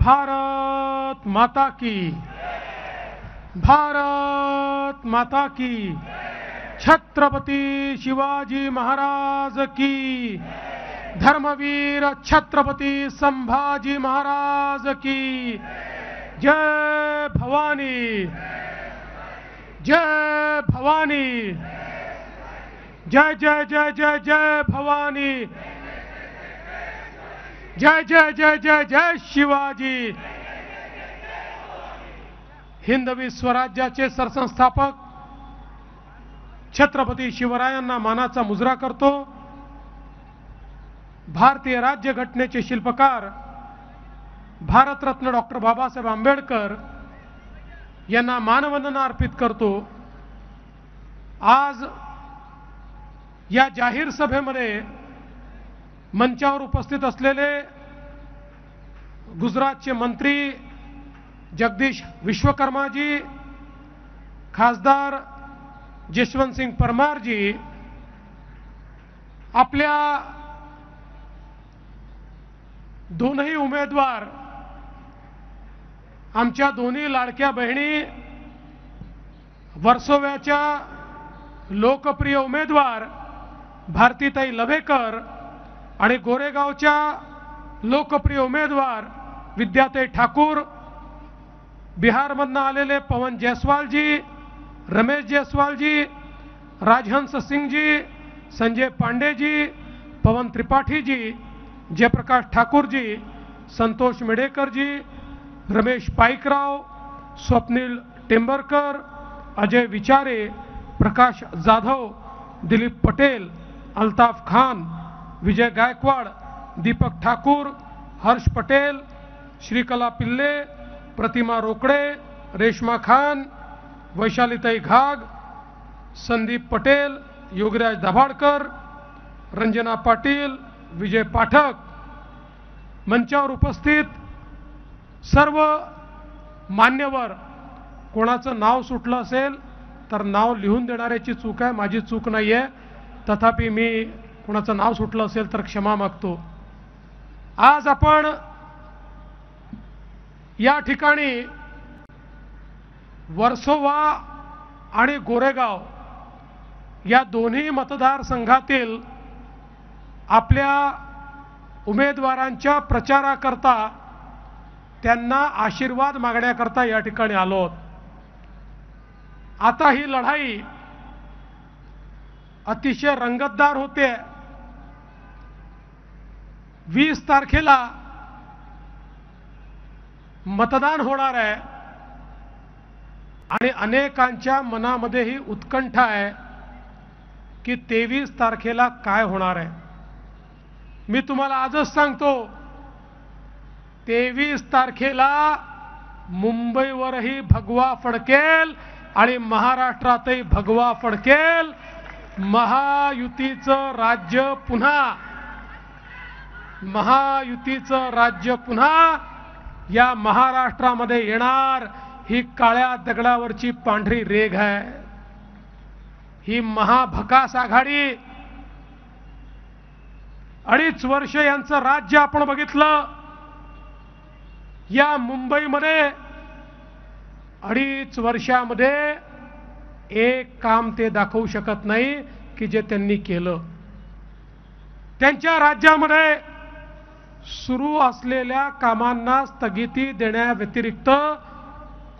भारत माता की, भारत माता की, छत्रपती शिवाजी महाराज की, धर्मवीर छत्रपती संभाजी महाराज की, जय भवानी, जय भवानी, जय जय जय जय जय भवानी, जय जय जय जय जय शिवाजी। हिंदवी स्वराज्याचे सरसंस्थापक छत्रपती शिवरायांना मानाचा मुजरा करतो। भारतीय राज्यघटनेचे शिल्पकार भारतरत्न डॉक्टर बाबासाहेब आंबेडकर यांना मानवंदना अर्पित करतो। आज या जाहीर सभेमध्ये मंचावर उपस्थित असलेले गुजरातचे मंत्री जगदीश विश्वकर्माजी, खासदार जसवंत सिंग परमार जी, आपल्या दोनही उमेदवार, आमच्या दोन्ही लाडक्या बहिणी, वर्सोव्याच्या लोकप्रिय उमेदवार भारतीताई लवेकर आणि गोरेगावच्या लोकप्रिय उमेदवार विद्याताई ठाकूर, बिहारमधून आलेले पवन जयस्वालजी, रमेश जयस्वालजी, राजहंस सिंगजी, संजय पांडेजी, पवन त्रिपाठीजी, जयप्रकाश ठाकूरजी, संतोष मेडेकरजी, रमेश पाईकराव, स्वप्नील टेंबरकर, अजय विचारे, प्रकाश जाधव, दिलीप पटेल, अल्ताफ खान, विजय गायकवाड, दीपक ठाकूर, हर्ष पटेल, श्रीकला पिल्ले, प्रतिमा रोकडे, रेश्मा खान, वैशालीताई घाग, संदीप पटेल, योगीराज दाभाडकर, रंजना पाटील, विजय पाठक, मंचावर उपस्थित सर्व मान्यवर। कोणाचं नाव सुटलं असेल तर नाव लिहून देणाऱ्याची चूक आहे, माझी चूक नाहीये, तथापि मी कोणाचं नाव सुटलं असेल तर क्षमा मागतो। आज आपण या ठिकाणी वर्सोवा आणि गोरेगाव या दोन्ही मतदारसंघातील आपल्या उमेदवारांच्या प्रचाराकरता, त्यांना आशीर्वाद मागण्याकरता या ठिकाणी आलो। आता ही लढाई अतिशय रंगतदार होते। 20 तारखेला मतदान होणार आहे आणि अनेकांच्या मनामध्ये ही उत्कंठा आहे की 23 तारखेला काय होणार आहे। मी तुम्हाला आजच सांगतो, 23 तारखेला मुंबईवरही भगवा फडकेल आणि महाराष्ट्रातही भगवा फडकेल। महायुतीचं राज्य पुन्हा, महायुतीचं राज्य पुन्हा या महाराष्ट्रामध्ये येणार। ही काळ्या दगडावरची पांढरी रेघ आहे। ही महाभकास आघाडी, 2.5 वर्ष यांचं राज्य आपण बघितलं। या मुंबईमध्ये 2.5 वर्षामध्ये एक काम ते दाखवू शकत नाही की जे त्यांनी केलं। त्यांच्या राज्यामध्ये सुरू असलेल्या कामांना स्थगिती देण्याव्यतिरिक्त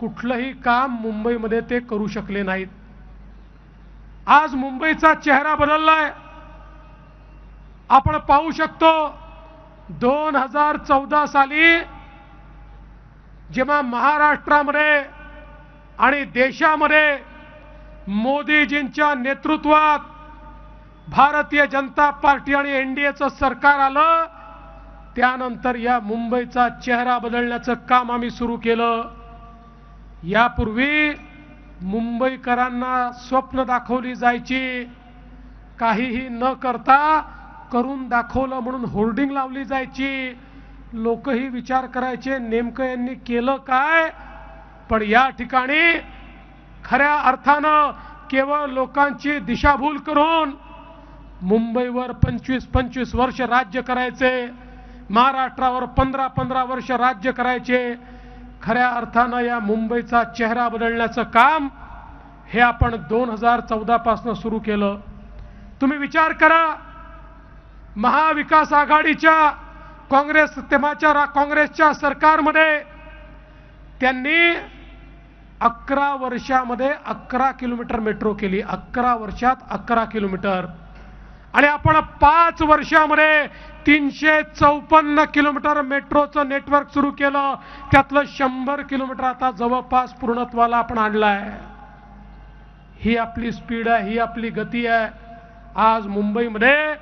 कुठलंही काम मुंबईमध्ये ते करू शकले नाहीत। आज मुंबईचा चेहरा बदललाय। आपण पाहू शकतो 2014 साली जेव्हा महाराष्ट्रामध्ये आणि देशामध्ये मोदीजींच्या नेतृत्वात भारतीय जनता पार्टी आणि एनडीएचं सरकार आलं, त्यानंतर या मुंबईचा चेहरा बदलण्याचं काम आम्ही सुरू केलं। यापूर्वी मुंबईकरांना स्वप्न दाखवली जायची, काहीही न करता करून दाखवलं म्हणून होर्डिंग लावली जायची। लोकही विचार करायचे नेमकं यांनी केलं काय। पण या ठिकाणी खऱ्या अर्थानं केवळ लोकांची दिशाभूल करून मुंबईवर 25-25 वर्ष राज्य करायचे, महाराष्ट्रावर 15-15 वर्ष राज्य करायचे. खऱ्या अर्थानं या मुंबईचा चेहरा बदलण्याचं काम हे आपण 2014 पासून सुरू केलं. तुम्ही विचार करा, महाविकास आघाडीच्या काँग्रेसच्या सरकारमध्ये त्यांनी 11 वर्षामध्ये 11 किलोमीटर मेट्रो केली. 11 वर्षात 11 किलोमीटर. आणि आपण 5 वर्षामध्ये 354 किलोमीटर मेट्रोचं नेटवर्क सुरू केलं. त्यातलं 100 किलोमीटर आता जवळपास पूर्णत्वाला आपण आणलाय. ही आपली स्पीड आहे, ही आपली गती आहे. आज मुंबईमध्ये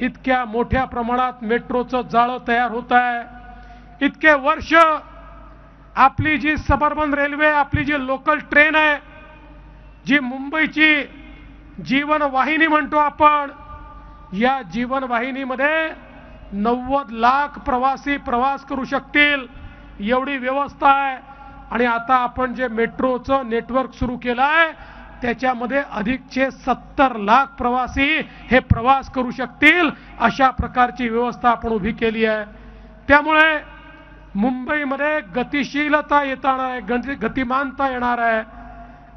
इतक्या मोठ्या प्रमाणात मेट्रोचं जाळं तयार होत आहे. इतके वर्ष आपली जी सबअर्बन रेल्वे, आपली जी लोकल ट्रेन आहे, जी मुंबईची जीवनवाहिनी म्हणतो आपण, या जीवनवाहिनीमध्ये 90 लाख प्रवासी प्रवास करू शकतील एवढी व्यवस्था आहे. आणि आता आपण जे मेट्रोचं नेटवर्क सुरू केलं आहे त्याच्यामध्ये अधिकचे 70 लाख प्रवासी हे प्रवास करू शकतील अशा प्रकारची व्यवस्था आपण उभी केली आहे. त्यामुळे मुंबईमध्ये गतिशीलता येणार आहे, गतिमानता येणार आहे.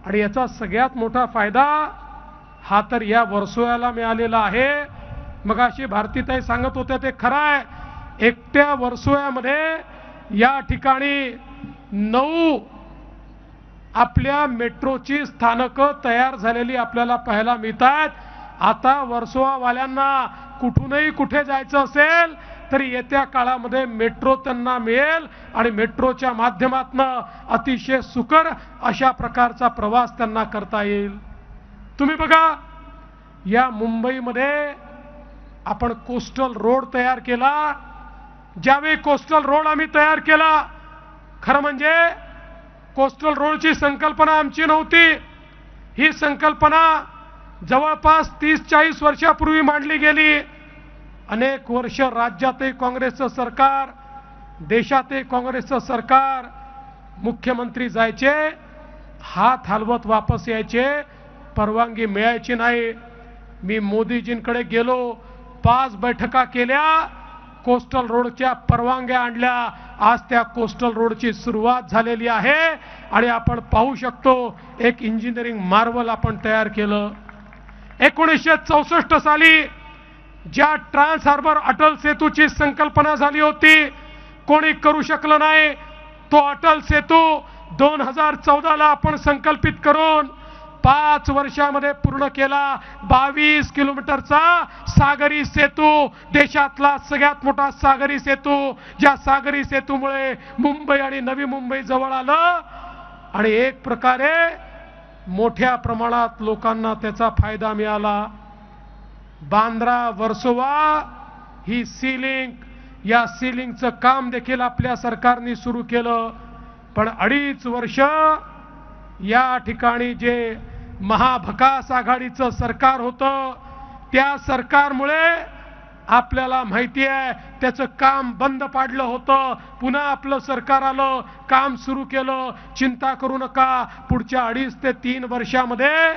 आणि याचा सगळ्यात मोठा फायदा हा तर या वर्सोव्याला मिळालेला आहे. मगाशी भारतीताई सांगत होत्या ते खरं आहे. एकट्या वर्सोव्यामध्ये या ठिकाणी 9 आपल्या मेट्रोची स्थानकं तयार झालेली आपल्याला पाहायला मिळतात. आता वर्सोवावाल्यांना कुठूनही कुठे जायचं असेल तरी येत्या काळामध्ये मेट्रो त्यांना मिळेल आणि मेट्रोच्या माध्यमातून अतिशय सुकर अशा प्रकारचा प्रवास त्यांना करता येईल. तुम्ही बघा, या मुंबईमध्ये आपण कोस्टल रोड तयार केला. ज्यावेळी कोस्टल रोड आम्ही तयार केला, खरं म्हणजे कोस्टल रोडची संकल्पना आमची नव्हती. ही संकल्पना जवळपास 30-40 वर्षापूर्वी मांडली गेली. अनेक वर्ष राज्यातही काँग्रेसचं सरकार, देशातही काँग्रेसचं सरकार, मुख्यमंत्री जायचे, हात हलवत वापस यायचे, परवानगी मिळायची नाही. मी मोदीजींकडे गेलो, 5 बैठका केल्या, कोस्टल रोडच्या परवानग्या आणल्या. आज त्या कोस्टल रोडची सुरुवात झालेली आहे आणि आपण पाहू शकतो एक इंजिनिअरिंग मार्वल आपण तयार केलं. 1964 साली ज्या ट्रान्स हार्बर अटल सेतूची संकल्पना झाली होती, कोणी करू शकलं नाही. तो अटल सेतू 2014ला आपण संकल्पित करून 5 वर्षामध्ये पूर्ण केला. 22 किलोमीटरचा सागरी सेतू, देशातला सगळ्यात मोठा सागरी सेतू, ज्या सागरी सेतूमुळे मुंबई आणि नवी मुंबई जवळ आलं आणि एक प्रकारे मोठ्या प्रमाणात लोकांना त्याचा फायदा मिळाला. बांद्रा वर्सोवा ही सीलिंग, या सीलिंगचं काम देखील आपल्या सरकारने सुरू केलं. पण 2.5 वर्ष या ठिकाणी जे महाभकास आघाडीचं सरकार होतं, त्या सरकारमुळे आपल्याला माहिती आहे त्याचं काम बंद पाडलं होतं. पुन्हा आपलं सरकार आलं, काम सुरू केलं. चिंता करू नका, पुढच्या 2.5 ते 3 वर्षामध्ये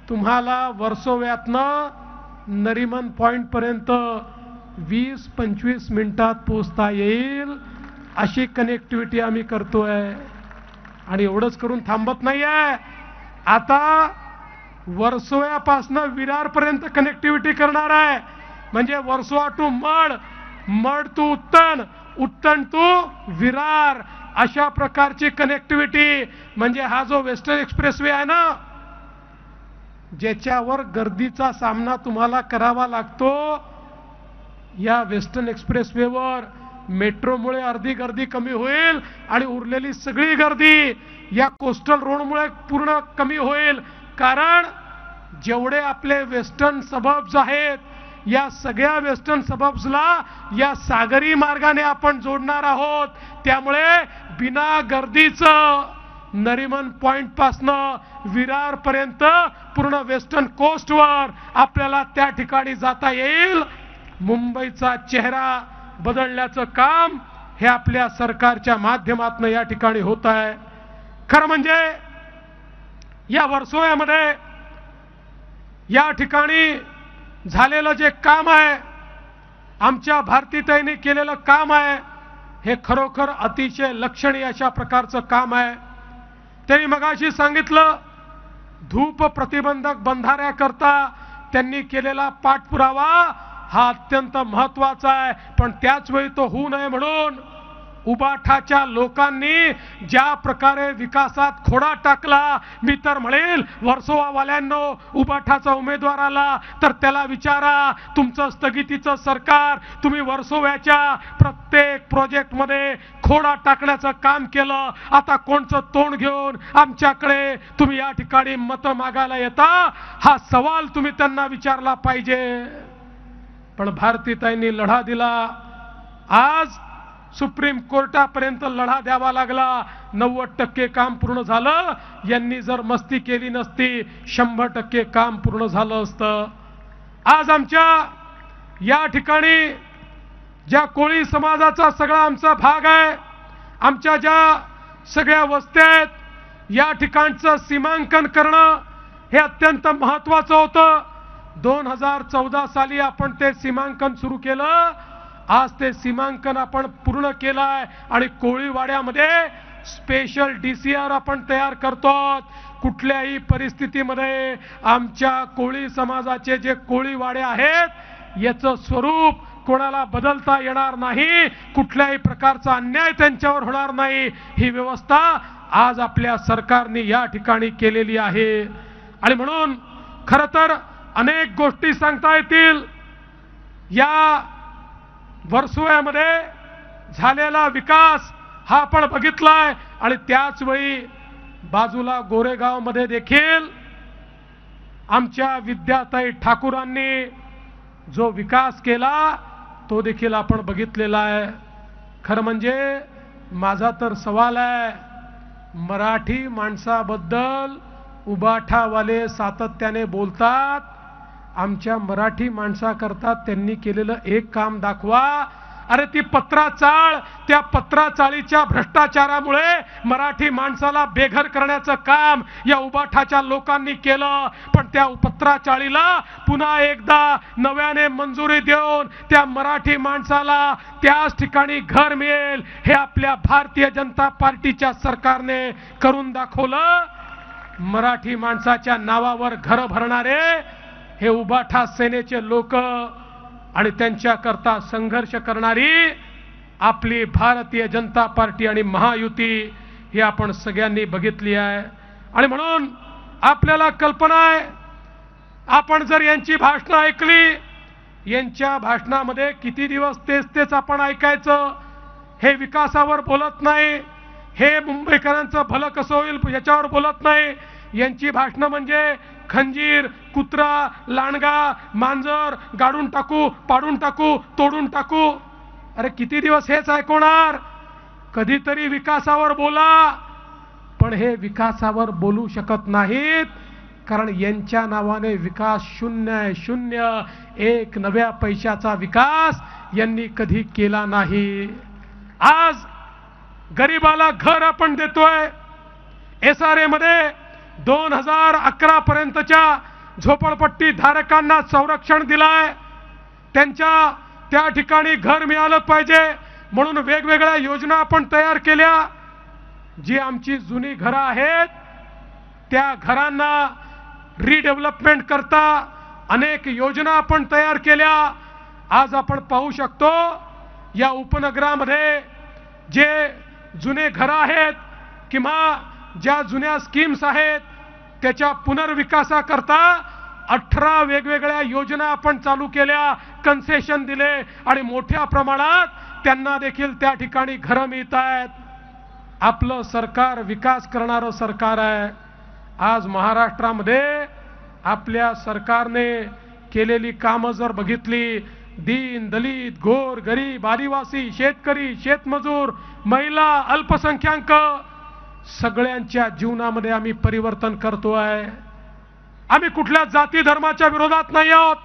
तुम्हाला वर्सोव्यातनं नरिमन पॉइंट पर्यंत 20-25 मिनिटात पोहोचता येईल अशी कनेक्टिव्हिटी आम्ही करतोय. आणि एवढंच करून थांबत नाहीये, आता वर्सोव्यापासून विरारपर्यंत कनेक्टिव्हिटी करणार आहे. म्हणजे Versova to Madh, Madh to Uttan, Uttan to Virar, अशा प्रकारची कनेक्टिव्हिटी. म्हणजे हा जो वेस्टर्न एक्सप्रेसवे आहे ना, ज्याच्यावर गर्दीचा सामना तुम्हाला करावा लागतो, या वेस्टर्न एक्सप्रेसवेवर मेट्रोमुळे अर्धी गर्दी कमी होईल आणि उरलेली सगळी गर्दी या कोस्टल रोडमुळे पूर्ण कमी होईल. कारण जेवढे आपले वेस्टर्न सबब्स आहेत, या सगळ्या वेस्टर्न सबब्सला या सागरी मार्गाने आपण जोडणार आहोत. त्यामुळे बिना गर्दीचं नरिमन पॉइंट पासनं विरार पर्यंत पूर्ण वेस्टर्न कोस्टवर आपल्याला त्या ठिकाणी जाता येईल. मुंबईचा चेहरा बदलण्याचं काम हे आपल्या सरकारच्या माध्यमातून या ठिकाणी होत आहे. खरं म्हणजे या वर्सोव्यामध्ये या ठिकाणी झालेलं जे काम आहे आमच्या भारतीताईंनी केलेलं काम आहे हे खरोखर अतिशय लक्षणीय अशा प्रकारचं काम आहे. त्यांनी मगाशी सांगितलं धूप प्रतिबंधक बंधाऱ्याकरता त्यांनी केलेला पाठपुरावा हा अत्यंत महत्त्वाचा आहे. पण त्याच वेळी तो होऊ नये म्हणून उबाठाच्या लोकांनी ज्या प्रकारे विकासात खोडा टाकला, मी तर म्हणेल वर्सोवावाल्यांनो, उबाठाचा उमेदवार आला तर त्याला विचारा, तुमचं स्थगितीचं सरकार, तुम्ही वर्सोव्याच्या प्रत्येक प्रोजेक्टमध्ये खोडा टाकण्याचं काम केलं. आता कोणचं तोंड घेऊन आमच्याकडे तुम्ही या ठिकाणी मतं मागायला येता, हा सवाल तुम्ही त्यांना विचारला पाहिजे. पण भारतीताईंनी लढा दिला. आज सुप्रीम कोर्टापर्यंत लढा द्यावा लागला. 90% काम पूर्ण झालं. यांनी जर मस्ती केली नसती 100% काम पूर्ण झालं असतं. आज आमच्या या ठिकाणी ज्या कोळी समाजाचा सगळा आमचा भाग आहे, आमच्या ज्या सगळ्या वस्त्या आहेत, या ठिकाणचं सीमांकन करणं हे अत्यंत महत्त्वाचं होतं. 2014 साली आपण ते सीमांकन सुरू केलं. आज ते सीमांकन आपण पूर्ण केलं आहे आणि कोळीवाड्यामध्ये स्पेशल DCR आपण तयार करतो. कुठल्याही परिस्थितीमध्ये आमच्या कोळी समाजाचे जे कोळीवाडे आहेत याचं स्वरूप कोणाला बदलता येणार नाही. कुठल्याही प्रकारचा अन्याय त्यांच्यावर होणार नाही. ही व्यवस्था आज आपल्या सरकारने या ठिकाणी केलेली आहे. आणि म्हणून खरं तर अनेक गोष्टी सांगता येतील. या वर्सोव्यामध्ये झालेला विकास हा आपण बघितलाय आणि त्याच वेळी बाजूला गोरेगावमध्ये देखील आमच्या विद्याताई ठाकूरांनी जो विकास केला तो देखील आपण बघितलेला आहे. खरं म्हणजे माझा तर सवाल आहे, मराठी माणसाबद्दल उबाठावाले सातत्याने बोलतात. आमच्या मराठी माणसाकरता त्यांनी केलेलं एक काम दाखवा. अरे ती पत्राचाळ, त्या पत्राचाळीच्या भ्रष्टाचारामुळे मराठी माणसाला बेघर करण्याचं काम या उबाठाच्या लोकांनी केलं. पण त्या पत्राचाळीला पुन्हा एकदा नव्याने मंजुरी देऊन त्या मराठी माणसाला त्याच ठिकाणी घर मिळेल हे आपल्या भारतीय जनता पार्टीच्या सरकारने करून दाखवलं. मराठी माणसाच्या नावावर घर भरणारे हे उबाठा सेनेचे लोक आणि त्यांच्याकरता संघर्ष करणारी आपली भारतीय जनता पार्टी आणि महायुती ही आपण सगळ्यांनी बघितली आहे. आणि म्हणून आपल्याला कल्पना आहे, आपण जर यांची भाषणं ऐकली, यांच्या भाषणामध्ये किती दिवस तेच आपण ऐकायचं. हे विकासावर बोलत नाही, हे मुंबईकरांचं भलं कसं होईल याच्यावर बोलत नाही. यांची भाषणं म्हणजे खंजीर, कुत्रा, लांडगा, मांजर, गाडून टाकू, पाडून टाकू, तोडून टाकू. अरे किती दिवस हेच ऐकवणार. कधीतरी विकासावर बोला. पण हे विकासावर बोलू शकत नाहीत, कारण यांच्या नावाने विकास शून्य आहे. शून्य. एक नव्या पैशाचा विकास यांनी कधी केला नाही. आज गरीबाला घर आपण देतोय. SRA मध्ये 2011 पर्यंतच्या झोपडपट्टी धारकांना संरक्षण दिलाय. त्यांच्या त्या ठिकाणी घर मिळालं पाहिजे म्हणून वेगवेगळ्या योजना आपण तयार केल्या. जी आमची जुनी घरं आहेत त्या घरांना रिडेव्हलपमेंट करता अनेक योजना आपण तयार केल्या. आज आपण पाहू शकतो या उपनगरामध्ये जे जुने घरं आहेत किंवा ज्या जुन्या स्कीम्स आहेत त्याच्या पुनर्विकासाकरता 18 वेगवेगळ्या योजना आपण चालू केल्या, कन्सेशन दिले आणि मोठ्या प्रमाणात त्यांना देखील त्या ठिकाणी घरं मिळत आहेत. आपलं सरकार विकास करणारं सरकार आहे. आज महाराष्ट्रामध्ये आपल्या सरकारने केलेली कामं जर बघितली, दीन दलित, गोर गरीब, आदिवासी, शेतकरी, शेतमजूर, महिला, अल्पसंख्याक सगळ्यांच्या जीवनामध्ये आम्ही परिवर्तन करतोय. आम्ही कुठल्या जाती धर्माच्या विरोधात नाही आहोत,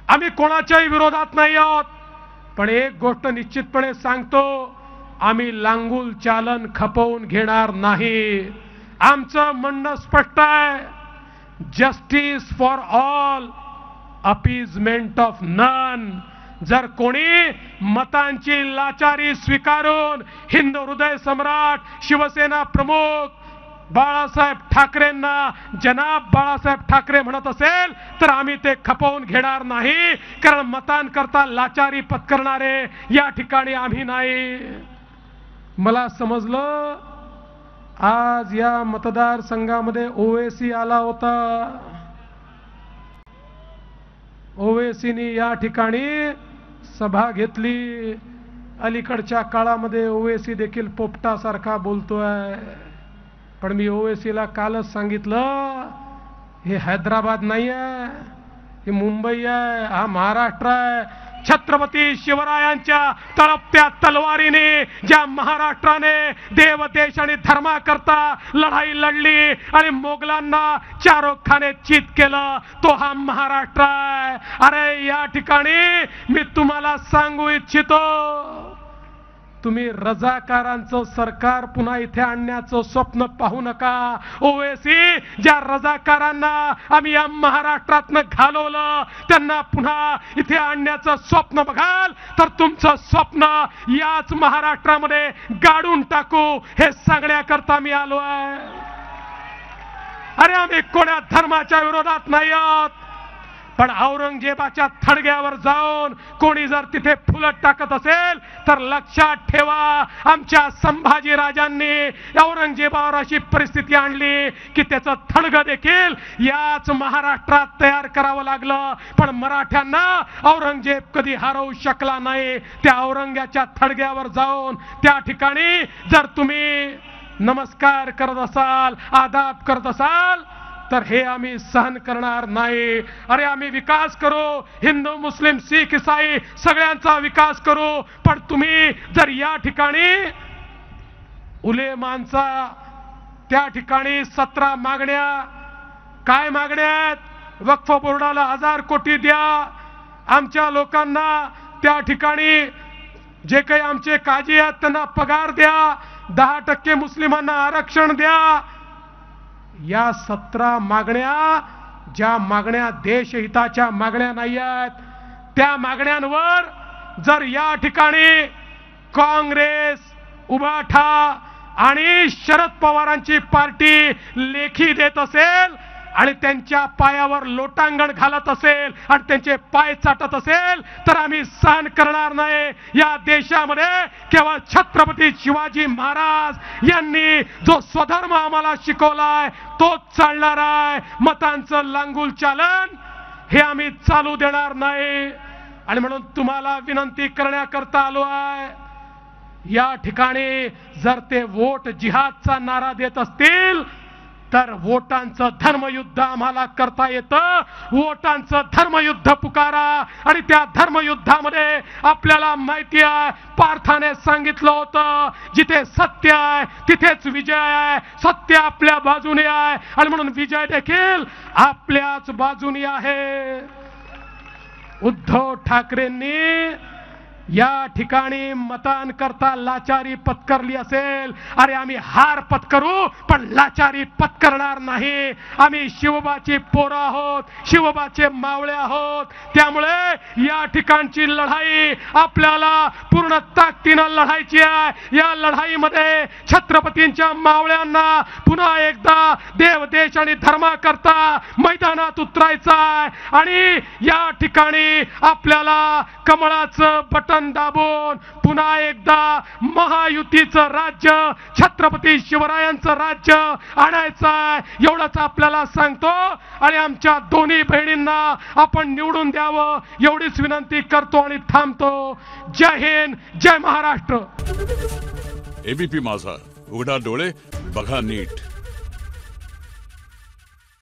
आम्ही कोणाच्याही विरोधात नाही आहोत. पण एक गोष्ट निश्चितपणे सांगतो, आम्ही लांगुल चालन खपवून घेणार नाही. आमचं म्हणणं स्पष्ट आहे, justice for all, appeasement of none. जर कोणी मतांची लाचारी स्वीकारून हिंदू हृदय सम्राट शिवसेना प्रमुख बाळासाहेब ठाकरेंना जनाब बाळासाहेब ठाकरे म्हणत असेल तर आम्ही ते खपवून घेणार नाही, कारण मतांकरता लाचारी पत्करणारे या ठिकाणी आम्ही नाही। मला समजलं आज या मतदारसंघामध्ये ओवेसी आला होता। ओवेसीनी या ठिकाणी सभा घेतली। अलीकडच्या काळामध्ये ओवेसी देखील पोपटासारखा बोलतोय, पण मी ओवेसीला कालच सांगितलं हे हैदराबाद नाही आहे, हे मुंबई आहे, हा महाराष्ट्र आहे। छत्रपती शिवरायांच्या तळपत्या तलवारीने ज्या महाराष्ट्राने देव देश आणि धर्माकरता लढाई लढली आणि मोगलांना चारोखाने चित केलं तो हा महाराष्ट्र आहे। अरे या ठिकाणी मी तुम्हाला सांगू इच्छितो, तुम्ही रजाकारांचं सरकार पुन्हा इथे आणण्याचं स्वप्न पाहू नका। ओवेसी ज्या रजाकारांना आम्ही या महाराष्ट्रातनं घालवलं त्यांना पुन्हा इथे आणण्याचं स्वप्न बघाल तर तुमचं स्वप्न याच महाराष्ट्रामध्ये गाडून टाकू हे सांगण्याकरता मी आलो आहे। अरे आम्ही कोणा धर्माच्या विरोधात नाही आहोत, पण औरंगजेबाच्या थडग्यावर जाऊन कोणी जर तिथे फुलं टाकत असेल तर लक्षात ठेवा आमच्या संभाजी राजांनी औरंगजेबावर अशी परिस्थिती आणली की त्याचं थडगं देखील याच महाराष्ट्रात तयार करावं लागलं। पण मराठ्यांना औरंगजेब कधी हरवू शकला नाही। त्या औरंग्याच्या थडग्यावर जाऊन त्या ठिकाणी जर तुम्ही नमस्कार करत असाल, आदाब करत असाल तर हे आम्ही सहन करणार नाही। अरे आम्ही विकास करू, हिंदू मुस्लिम सिख ईसाई सगळ्यांचा विकास करू, पण तुम्ही जर या ठिकाणी उलेमांचा त्या ठिकाणी 17 मागण्या काय मागण्या आहेत? वक्फ बोर्डाला 1000 कोटी द्या, आमच्या लोकांना त्या ठिकाणी जे काही आमचे काजी आहेत त्यांना पगार द्या, 10% मुस्लिमांना आरक्षण द्या। या 17 मागण्या ज्या मागण्या देशहिताच्या मागण्या नाही आहेत, त्या मागण्यांवर जर या ठिकाणी काँग्रेस, उभाठा आणि शरद पवारांची पार्टी लेखी देत असेल आणि त्यांच्या पायावर लोटांगण घालत असेल आणि त्यांचे पाय चाटत असेल तर आम्ही सहन करणार नाही। या देशामध्ये केवळ छत्रपती शिवाजी महाराज यांनी जो स्वधर्म आम्हाला शिकवलाय तोच चालणार आहे। मतांचं लांगुल चालन हे आम्ही चालू देणार नाही। आणि म्हणून तुम्हाला विनंती करण्याकरता आलो आहे, या ठिकाणी जर ते वोट जिहादचा नारा देत असतील तर वोटांचं धर्मयुद्ध आम्हाला करता येतं। वोटांचं धर्मयुद्ध पुकारा आणि त्या धर्मयुद्धामध्ये आपल्याला माहिती आहे पार्थाने सांगितलं होतं जिथे सत्य आहे तिथेच विजय आहे, सत्य आपल्या बाजूने आहे आणि म्हणून विजय देखील आपल्याच बाजूने आहे। उद्धव ठाकरेंनी या ठिकाणी मतांकरता लाचारी पत्करली असेल, अरे आम्ही हार पत्करू पण लाचारी पत्करणार नाही। आम्ही शिवबाची पोरं आहोत, शिवबाचे मावळे आहोत, त्यामुळे या ठिकाणची लढाई आपल्याला पूर्ण ताकदीनं लढायची आहे। या लढाईमध्ये छत्रपतींच्या मावळ्यांना पुन्हा एकदा देव देश आणि धर्माकरता मैदानात उतरायचं आहे आणि या ठिकाणी आपल्याला कमळाचं बटन दाबून पुन्हा एकदा महायुतीचं राज्य, छत्रपती शिवरायांचं राज्य आणायचं आहे एवढंच आपल्याला सांगतो। आणि आमच्या दोन्ही बहिणींना आपण निवडून द्यावं एवढीच विनंती करतो आणि थांबतो। जय हिंद, जय महाराष्ट्र। एबीपी माझा, उघडा डोळे बघा नीट।